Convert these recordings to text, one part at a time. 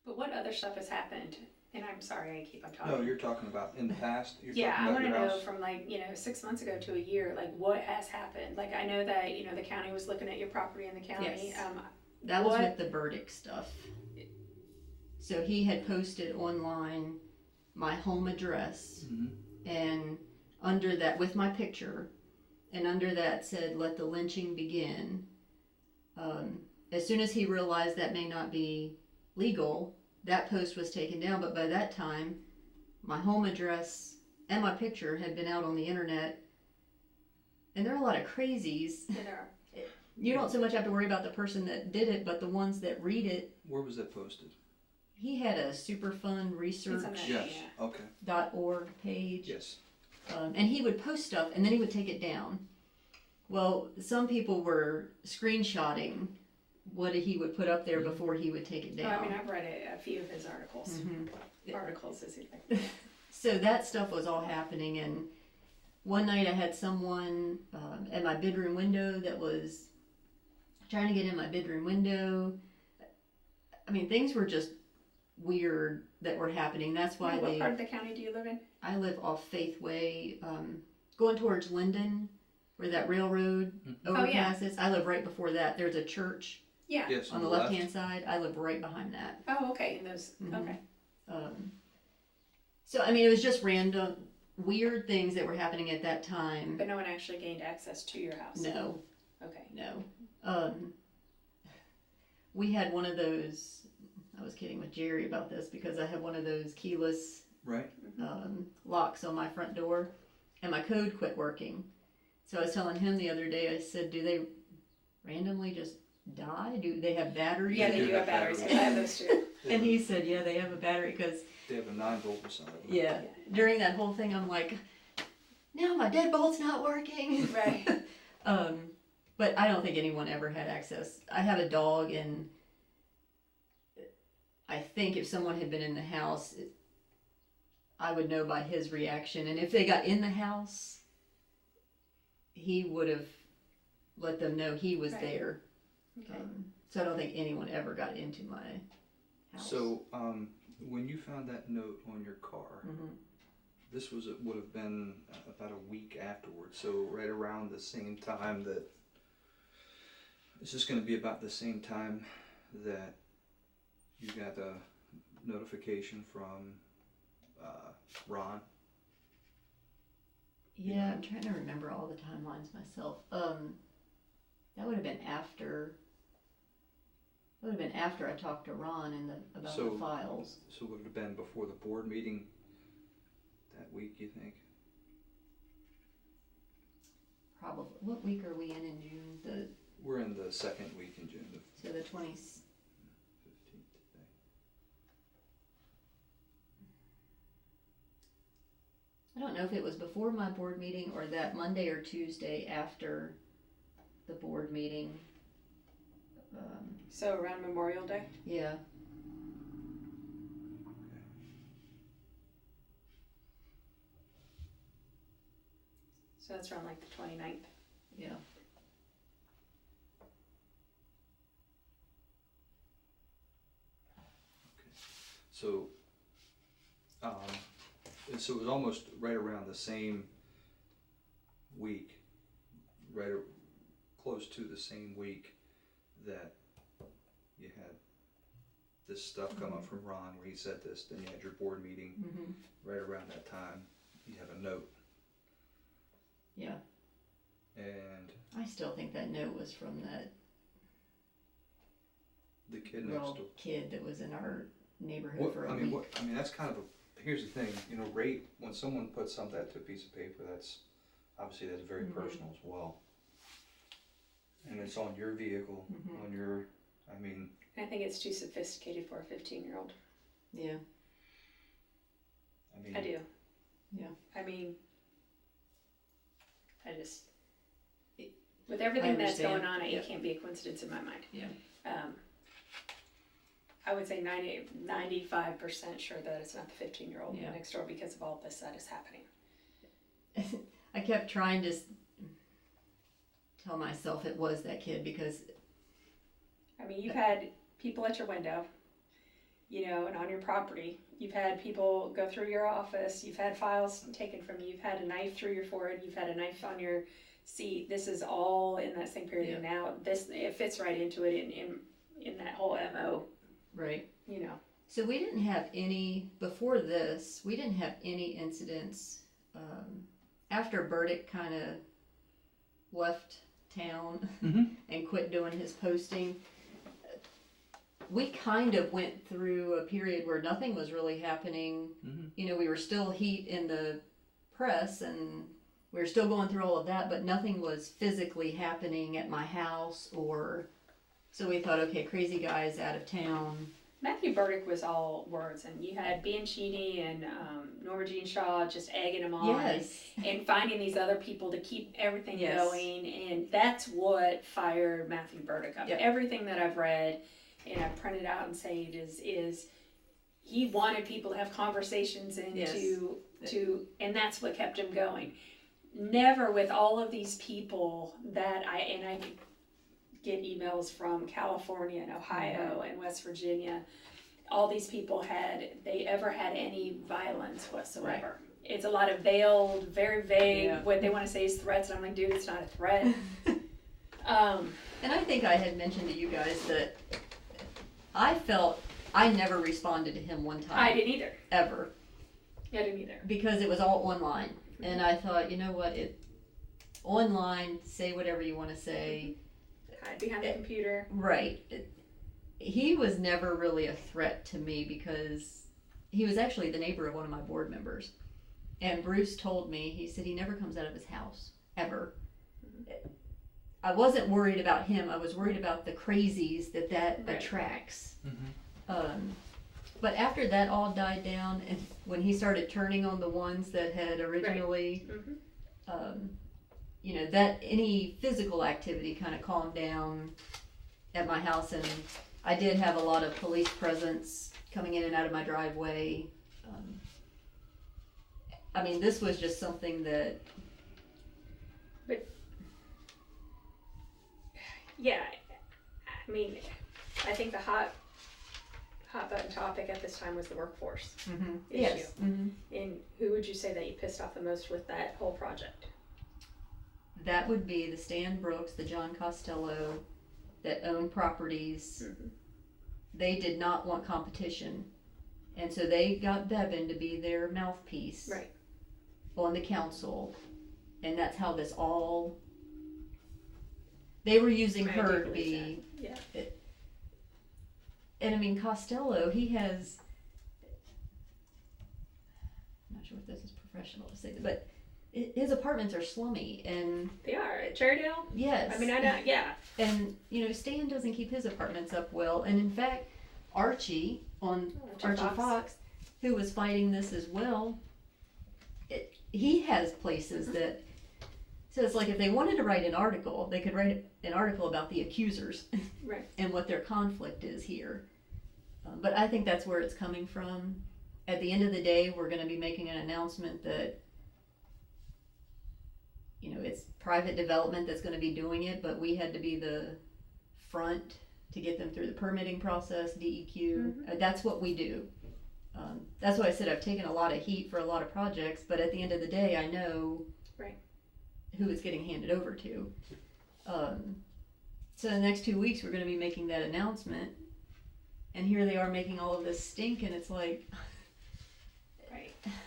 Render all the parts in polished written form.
But what other stuff has happened? And I'm sorry, I keep on talking. No, you're talking about in the past? Yeah, I want to know from 6 months ago to a year, what has happened? Like, I know that, the county was looking at your property in the county. Yes. That was with the verdict stuff. So he had posted online my home address, and under that, with my picture, and under that said, "Let the lynching begin." As soon as he realized that may not be legal, that post was taken down, but by that time, my home address and my picture had been out on the internet, and there are a lot of crazies. Yeah, there are. You don't so much have to worry about the person that did it, but the ones that read it. Where was that posted? He had a Superfund Research .org page. Yes. And he would post stuff, and then he would take it down. Well, some people were screenshotting what he would put up there before he would take it down. I mean, I've read a few of his articles. Articles, is he? So that stuff was all happening, and one night I had someone at my bedroom window that was trying to get in my bedroom window. I mean, things were just weird that were happening. That's why What part of the county do you live in? I live off Faith Way, going towards Linden, where that railroad overpass is. I live right before that. There's a church. Yeah. Yes, on the left-hand side. I live right behind that. Oh, okay. And those. Okay. So I mean, it was just random, weird things that were happening at that time. But no one actually gained access to your house. No. Okay. No. We had one of those. I was kidding with Jerry about this because I have one of those keyless locks on my front door, and my code quit working. So I was telling him the other day, I said, "Do they randomly just die? Do they have batteries?" Yeah, they do have batteries. I have those too. And he said, "Yeah, they have a battery because they have a 9-volt beside them." Yeah. During that whole thing, I'm like, "Now my deadbolt's not working." Right. But I don't think anyone ever had access. I have a dog, and I think if someone had been in the house, I would know by his reaction. And if they got in the house, he would have let them know he was there. Okay. So I don't think anyone ever got into my house. So when you found that note on your car, this would have been about a week afterwards. So right around the same time that, it's just going to be about the same time that you got a notification from Ron. Yeah, I'm trying to remember all the timelines myself. That would have been after. It would have been after I talked to Ron about the files. So would it have been before the board meeting that week, you think? Probably. What week are we in June? We're in the second week in June. So the 20th. 15th today. I don't know if it was before my board meeting or that Monday or Tuesday after the board meeting. So around Memorial Day? Yeah. Okay. So that's around the 29th. Yeah. So, so it was almost right around the same week, close to the same week that you had this stuff come up from Ron where he said this, then you had your board meeting right around that time. You have a note. Yeah. And I still think that note was from that the kid next door. Kid that was in our neighborhood for a week. I mean, that's kind of here's the thing, rate, when someone puts something to a piece of paper, that's very personal as well. And it's on your vehicle, on your, I think it's too sophisticated for a 15-year-old. Yeah. I do. Yeah. With everything that's going on, it can't be a coincidence in my mind. Yeah. I would say 95% sure that it's not the 15-year-old next door because of all this that is happening. I kept trying to tell myself it was that kid because... You've had people at your window. you know, and on your property. You've had people go through your office. You've had files taken from you. You've had a knife through your forehead. You've had a knife on your seat. This is all in that same period. And now it fits right into it in that whole MO. Right. You know. So we didn't have any, before this, we didn't have any incidents. After Burdick kind of left town and quit doing his posting, we kind of went through a period where nothing was really happening. You know, we were still heat in the press and we were still going through all of that, but nothing was physically happening at my house so we thought, okay, crazy guy's out of town. Matthew Burdick was all words, and you had Bianchini and Norma Jean Shaw just egging him on, and finding these other people to keep everything going, and that's what fired Matthew Burdick up. Everything that I've read and I've printed out and saved is he wanted people to have conversations and and that's what kept him going. Never with all of these people that I get emails from California and Ohio and West Virginia. All these people they ever had any violence whatsoever. Right. It's a lot of veiled, very vague, what they want to say is threats, and I'm like, dude, it's not a threat. And I think I had mentioned to you guys that I felt I never responded to him one time. I didn't either. Ever. I didn't either. Because it was all online. And I thought, you know what, online, say whatever you want to say. Hide behind the computer. Right. He was never really a threat to me because he was actually the neighbor of one of my board members. And Bruce told me, he said he never comes out of his house, ever. I wasn't worried about him. I was worried about the crazies that attracts. But after that all died down, and when he started turning on the ones that had originally, you know, that any physical activity kind of calmed down at my house, and I did have a lot of police presence coming in and out of my driveway. I mean, this was just something that. But yeah, I mean, I think the hot button topic at this time was the workforce issue. Yes. And who would you say that you pissed off the most with that whole project? That would be the Stan Brooks, the John Costello, that own properties. They did not want competition. And so they got Bevan to be their mouthpiece on the council. And that's how this all... They were using her to be... And I mean, Costello, he has... I'm not sure if this is professional to say, but his apartments are slummy, and... They are. At Cherrydale? Yes. I mean, I know, And, you know, Stan doesn't keep his apartments up well, and in fact, Archie Fox, who was fighting this as well, he has places that... So it's like if they wanted to write an article, they could write an article about the accusers and what their conflict is here. But I think that's where it's coming from. At the end of the day, we're going to be making an announcement that, you know, it's private development that's going to be doing it, but we had to be the front to get them through the permitting process, DEQ. That's what we do. That's why I said I've taken a lot of heat for a lot of projects, but at the end of the day, I know who it's getting handed over to. So the next 2 weeks, we're going to be making that announcement, and here they are making all of this stink, and it's like,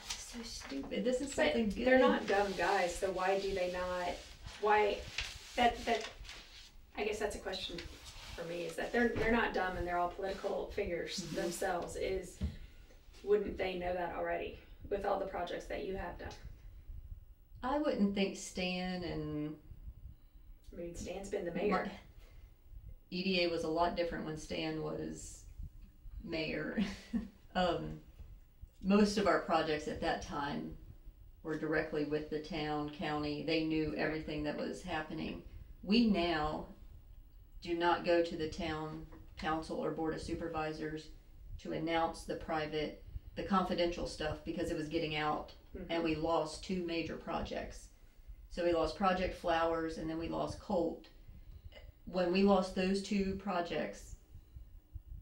so stupid. This is something good. They're not dumb guys, so why do they not? Why? That I guess that's a question for me. Is that they're not dumb and they're all political figures themselves? Wouldn't they know that already with all the projects that you have done? I wouldn't think Stan and... I mean, Stan's been the mayor. EDA was a lot different when Stan was mayor. Most of our projects at that time were directly with the town, county. They knew everything that was happening. We now do not go to the town council or board of supervisors to announce the confidential stuff because it was getting out. And we lost 2 major projects. So we lost Project Flowers and then we lost Colt. When we lost those 2 projects,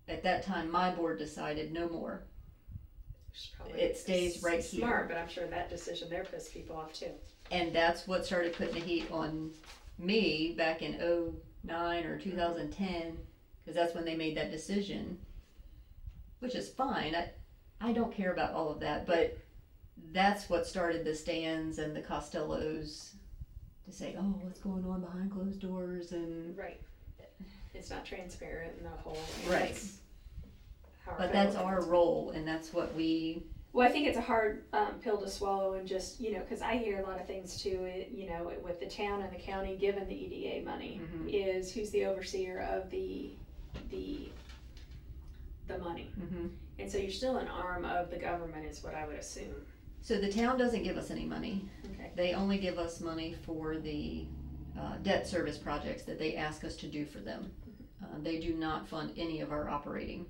at that time, my board decided no more. It stays right here. Smart, but I'm sure that decision there pissed people off too. And that's what started putting the heat on me back in 2009 or 2010, because that's when they made that decision, which is fine. I don't care about all of that, but that's what started the Stans and the Costellos to say, oh, what's going on behind closed doors, and right. It's not transparent and the whole right. But that's our role, and that's what we. Well, I think it's a hard pill to swallow, and just because I hear a lot of things too. With the town and the county given the EDA money, is who's the overseer of the money, and so you're still an arm of the government, is what I would assume. So the town doesn't give us any money. Okay. They only give us money for the debt service projects that they ask us to do for them. They do not fund any of our operating.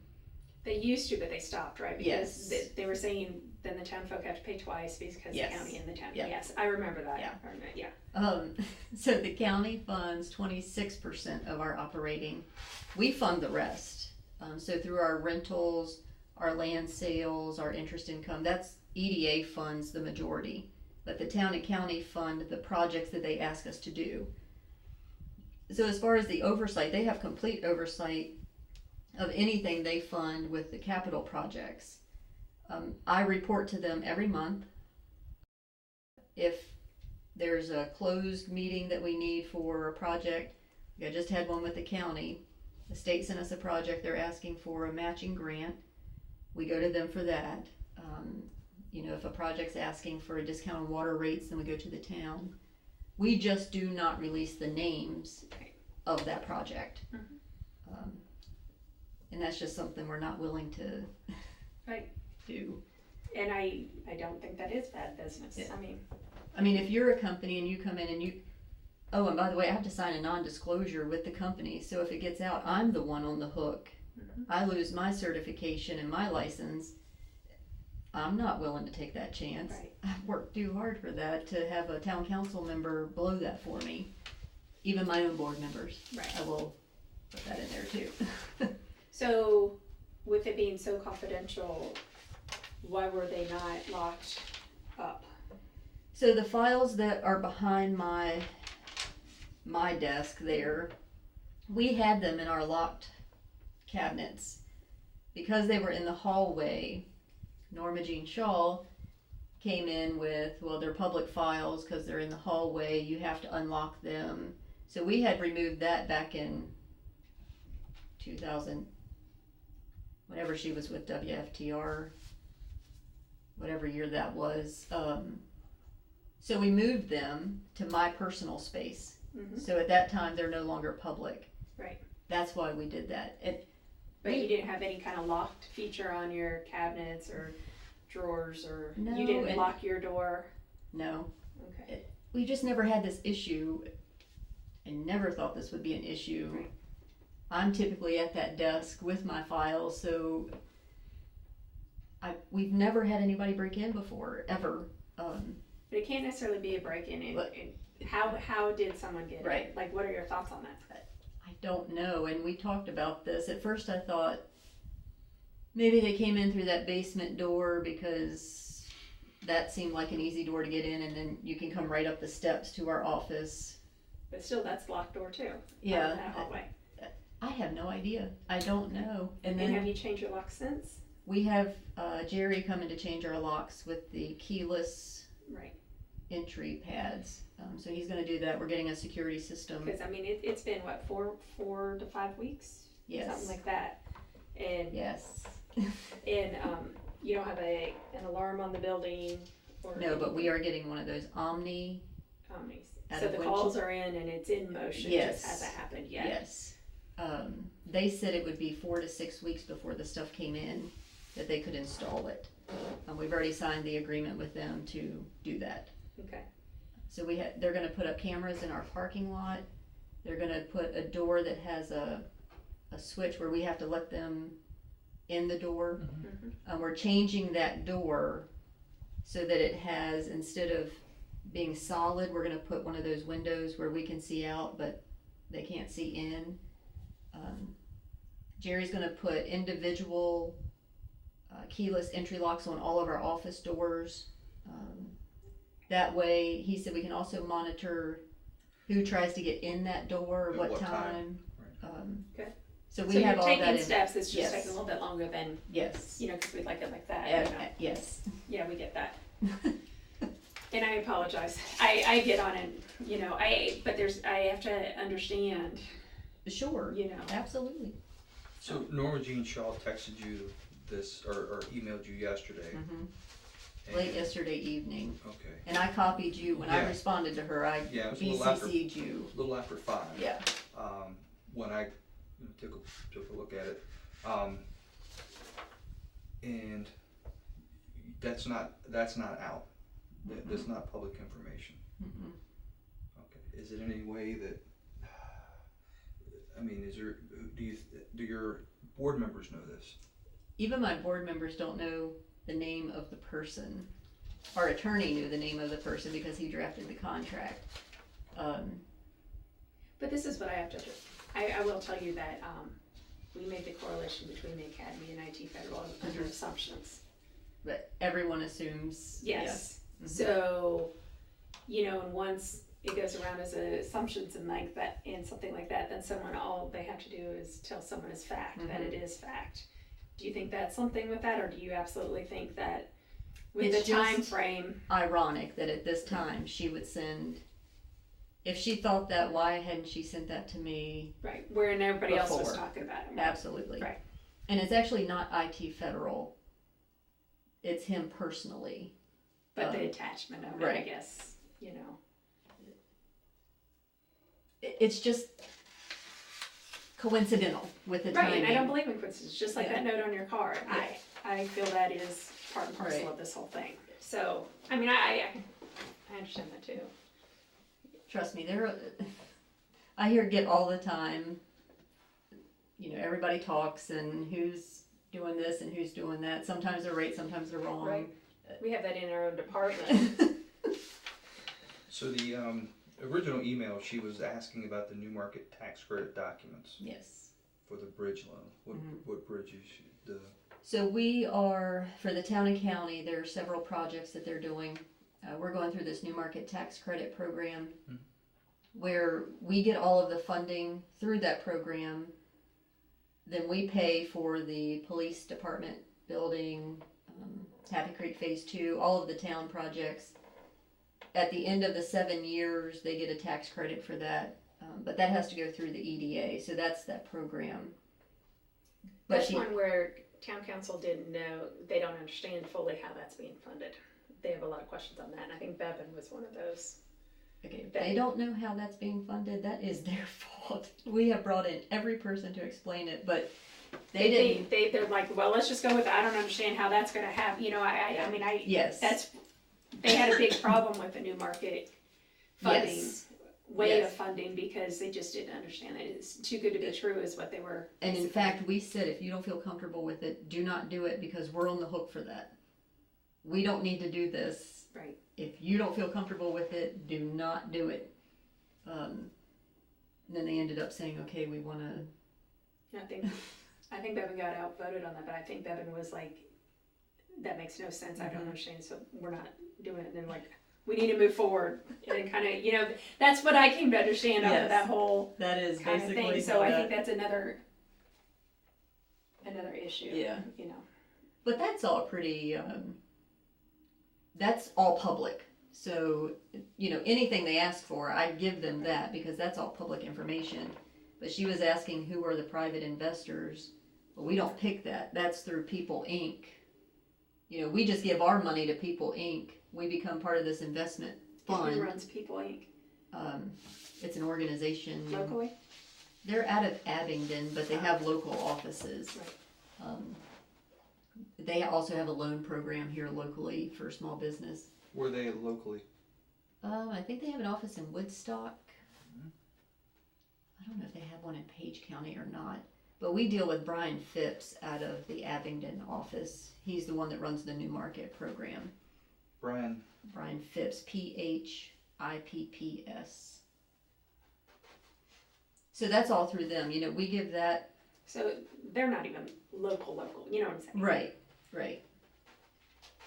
They used to, but they stopped, right? Because yes. they were saying then the town folk have to pay twice because yes. the county and the town. Yeah. Yes, I remember that. Yeah. So the county funds 26% of our operating. We fund the rest. So through our rentals, our land sales, our interest income, that's EDA funds the majority. But the town and county fund the projects that they ask us to do. So as far as the oversight, they have complete oversight of anything they fund with the capital projects. I report to them every month. If there's a closed meeting that we need for a project, I just had one with the county. The state sent us a project, they're asking for a matching grant. We go to them for that. If a project's asking for a discount on water rates, then we go to the town. We just do not release the names of that project. And that's just something we're not willing to do. And I don't think that is bad business. Yeah. I mean, if you're a company and you come in and and by the way, I have to sign a non-disclosure with the company, so if it gets out, I'm the one on the hook. I lose my certification and my license. I'm not willing to take that chance. Right. I've worked too hard for that, to have a town council member blow that for me. Even my own board members. Right. I will put that in there too. So, with it being so confidential, why were they not locked up? So the files that are behind my desk there, we had them in our locked cabinets. Because they were in the hallway, Norma Jean Shaw came in with, well, they're public files because they're in the hallway, you have to unlock them. So we had removed that back in 2000, whenever she was with WFTR, whatever year that was. So we moved them to my personal space. So at that time, they're no longer public. Right. That's why we did that. But you didn't have any kind of locked feature on your cabinets or drawers, or no, you didn't lock your door? No. Okay. We just never had this issue. I never thought this would be an issue. Right. I'm typically at that desk with my files, so we've never had anybody break in before, ever. But it can't necessarily be a break-in. How did someone get right. in? Like, what are your thoughts on that? I don't know, and we talked about this. At first I thought maybe they came in through that basement door because that seemed like an easy door to get in, and then you can come right up the steps to our office. But still, that's locked door too. Yeah. That hallway. I have no idea. I don't know. And then have you changed your locks since? We have Jerry coming to change our locks with the keyless entry pads. So he's going to do that. We're getting a security system. Because it's been what, 4 to 5 weeks? Yes. Something like that. And yes. And you don't have an alarm on the building? Or no, but we are getting one of those Omnis. So the calls are in and it's in motion. Yes. Just hasn't happened yet. Yes. They said it would be 4 to 6 weeks before the stuff came in that they could install it. We've already signed the agreement with them to do that. Okay. So they're going to put up cameras in our parking lot. They're going to put a door that has a switch where we have to let them in the door. We're changing that door so that it has, instead of being solid, we're going to put one of those windows where we can see out but they can't see in. Jerry's going to put individual keyless entry locks on all of our office doors. That way, he said we can also monitor who tries to get in that door, At what what time. Right. Okay. So we So have you're all that taking in. steps. It's just Yes. taking a little bit longer than, Yes. because we'd like it like that. Yes. Yeah, we get that. And I apologize. I get on it, but I have to understand, Sure. Absolutely. So Norma Jean Shaw texted you this, or emailed you yesterday. Mm-hmm. Late yesterday evening. Okay. And I copied you when I responded to her. I it was BCC'd you. A little after 5. Yeah. When I took a look at it, and that's not out. That's not public information. Mm-mm. Okay. Is it any way that? I mean, do your board members know this? Even my board members don't know the name of the person. Our attorney knew the name of the person because he drafted the contract. But this is what I have to do. I will tell you that we made the correlation between the academy and IT Federal under assumptions. But everyone assumes. Yes. Mm-hmm. So, and once it goes around as assumptions and like that and something like that, then all they have to do is tell someone as fact that it is fact. Do you think that's something with that, or do you absolutely think that with It's the time just frame? Ironic that at this time she would send. If she thought that, why hadn't she sent that to me? Right, wherein everybody else was Before. talking about it. Absolutely. Right. And it's actually not IT Federal. It's him personally. But the attachment of it, I guess, It's just coincidental with the timing. Right, and I don't believe in coincidence. Just like that note on your card, Yeah. I feel that is part and parcel of this whole thing. So, I mean, I understand that too. Trust me, I hear it all the time. Everybody talks and who's doing this and who's doing that. Sometimes they're right, sometimes they're wrong. Right. We have that in our own department. So the original email, she was asking about the New Market tax credit documents. Yes. For the bridge loan. What bridges? So we are, for the town and county, there are several projects that they're doing. We're going through this New Market tax credit program where we get all of the funding through that program. Then we pay for the police department building, Happy Creek Phase 2, all of the town projects. At the end of the 7 years, they get a tax credit for that, but that has to go through the EDA, so that's that program. But That's one where town council didn't know, they don't understand fully how that's being funded. They have a lot of questions on that, and I think Bevan was one of those. Okay, they don't know how that's being funded. That is their fault. We have brought in every person to explain it, but they didn't. They're like, well, let's just go with it. I don't understand how that's going to happen. Yes. They had a big problem with the New Market funding, of funding, because they just didn't understand that it's too good to be true is what they were. And in fact, we said, if you don't feel comfortable with it, do not do it because we're on the hook for that. We don't need to do this. Right. If you don't feel comfortable with it, do not do it. And then they ended up saying, okay, we want to. I think Bevan got outvoted on that, but I think Bevan was like, that makes no sense. I don't understand, so we're not doing it. And they're like, we need to move forward. And kind of, that's what I came to understand out of that whole that is kind basically of thing. So I think that's another issue. Yeah. But that's all pretty. That's all public. So anything they ask for, I give them that because that's all public information. But she was asking who are the private investors. Well, we don't pick that. That's through People Inc. We just give our money to People Inc. We become part of this investment fund. Who runs People Inc.? It's an organization. Locally? They're out of Abingdon, but they have local offices. Right. They also have a loan program here locally for small business. Where are they locally? I think they have an office in Woodstock. I don't know if they have one in Page County or not. But we deal with Brian Phipps out of the Abingdon office. He's the one that runs the New Market program. Brian Phipps, PHIPPS. So that's all through them. We give that. So they're not even local, you know what I'm saying? Right.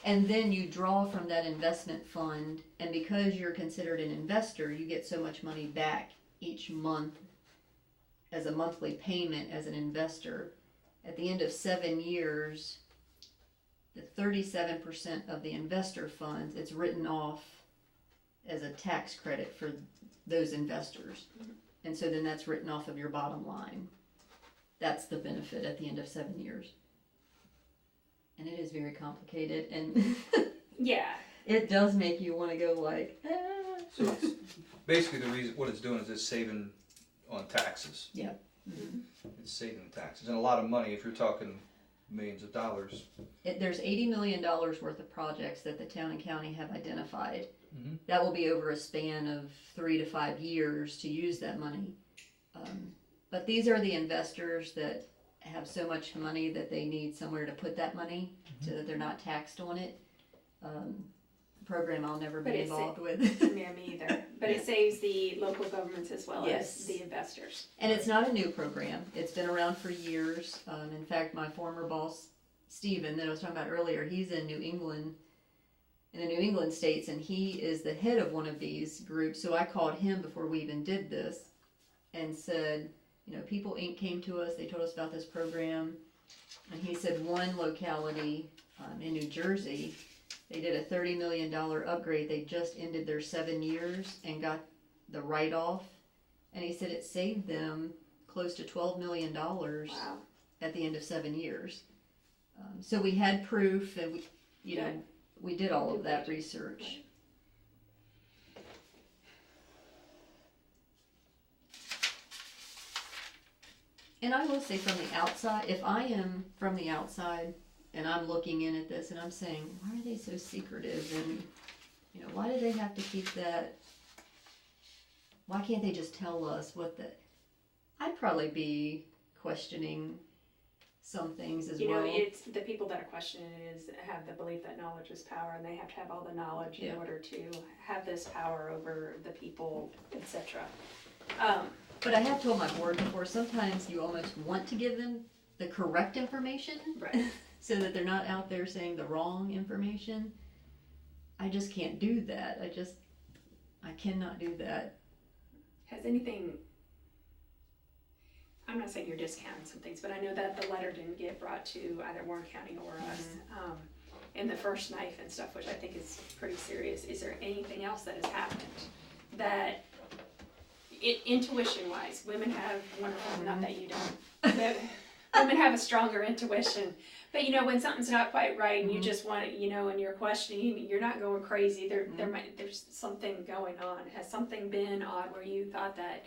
And then you draw from that investment fund, and because you're considered an investor, you get so much money back each month as a monthly payment as an investor. At the end of 7 years, the 37% of the investor funds, it's written off as a tax credit for those investors. And so then that's written off of your bottom line. That's the benefit at the end of 7 years. And it is very complicated, and yeah, it does make you want to go like, ah. So it's basically the reason what it's doing is it's saving on taxes. Yeah. Mm-hmm. It's saving taxes and a lot of money if you're talking millions of dollars. There's $80 million worth of projects that the town and county have identified. Mm-hmm. That will be over a span of 3 to 5 years to use that money. But these are the investors that have so much money that they need somewhere to put that money so that they're not taxed on it. Program I'll never be involved with. Yeah, me either. But it saves the local governments as well as the investors. And it's not a new program. It's been around for years. In fact, my former boss, Stephen, that I was talking about earlier, he's in New England, in the New England states, and he is the head of one of these groups. So I called him before we even did this and said, People Inc. came to us. They told us about this program. And he said one locality in New Jersey, they did a $30 million upgrade. They just ended their 7 years and got the write-off. And he said it saved them close to $12 million at the end of 7 years. So we had proof, and we did all of that research. Right. And I will say from the outside, if I am from the outside and I'm looking in at this and I'm saying, why are they so secretive, and why do they have to keep that? Why can't they just tell us what I'd probably be questioning some things as well. It's the people that are questioning it have the belief that knowledge is power, and they have to have all the knowledge in order to have this power over the people, etc. But I have told my board before, sometimes you almost want to give them the correct information, right? So that they're not out there saying the wrong information. I just can't do that. I cannot do that. Has anything, I'm not saying you're discounting some things, but I know that the letter didn't get brought to either Warren County or us. And the first knife and stuff, which I think is pretty serious. Is there anything else that has happened that, intuition-wise, women have wonderful, not that you don't, that women have a stronger intuition. But when something's not quite right and you just want it, and you're questioning, you're not going crazy. There's something going on. Has something been odd where you thought that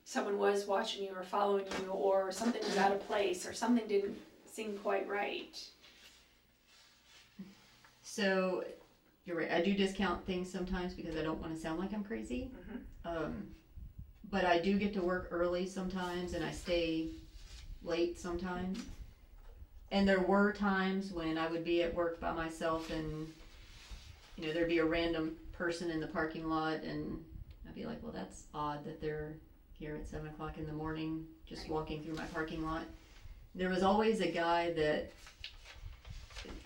someone was watching you or following you, or something was out of place, or something didn't seem quite right? So, you're right. I do discount things sometimes because I don't want to sound like I'm crazy. But I do get to work early sometimes, and I stay late sometimes. And there were times when I would be at work by myself, and there'd be a random person in the parking lot, and I'd be like, well, that's odd that they're here at 7 o'clock in the morning just walking through my parking lot. There was always a guy that,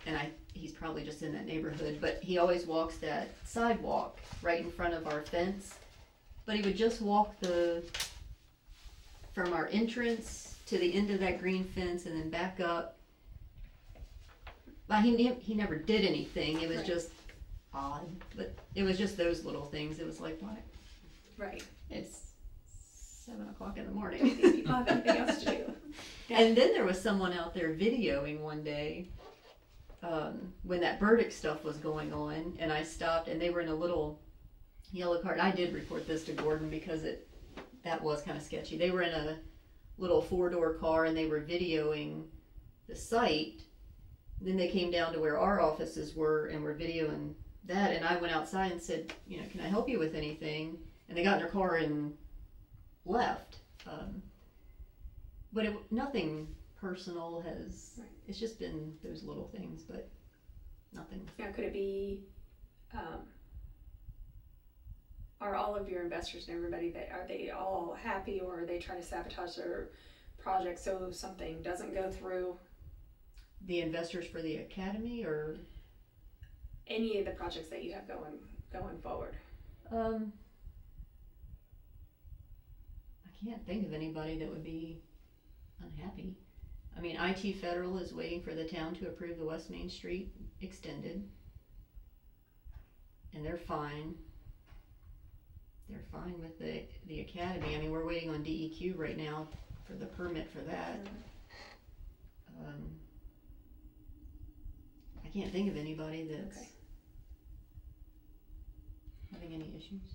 and he's probably just in that neighborhood, but he always walks that sidewalk right in front of our fence. But he would just walk from our entrance to the end of that green fence and then back up. But he never did anything. It was just odd. But it was just those little things. It was like, what? Right. It's 7 o'clock in the morning. These people have anything else to do. Yeah. And then there was someone out there videoing one day when that verdict stuff was going on, and I stopped, and they were in a little yellow car. And I did report this to Gordon because that was kind of sketchy. They were in a little 4-door car, and they were videoing the site. Then they came down to where our offices were and were videoing that, and I went outside and said, can I help you with anything? And they got in their car and left. But nothing personal has, it's just been those little things, but nothing. Yeah, could it be, are all of your investors and everybody, are they all happy, or are they trying to sabotage their project, so if something doesn't go through? The investors for the academy, or any of the projects that you have going forward? I can't think of anybody that would be unhappy. I mean, IT Federal is waiting for the town to approve the West Main Street extended, and they're fine. They're fine with the academy. I mean, we're waiting on DEQ right now for the permit for that. I can't think of anybody that's having any issues.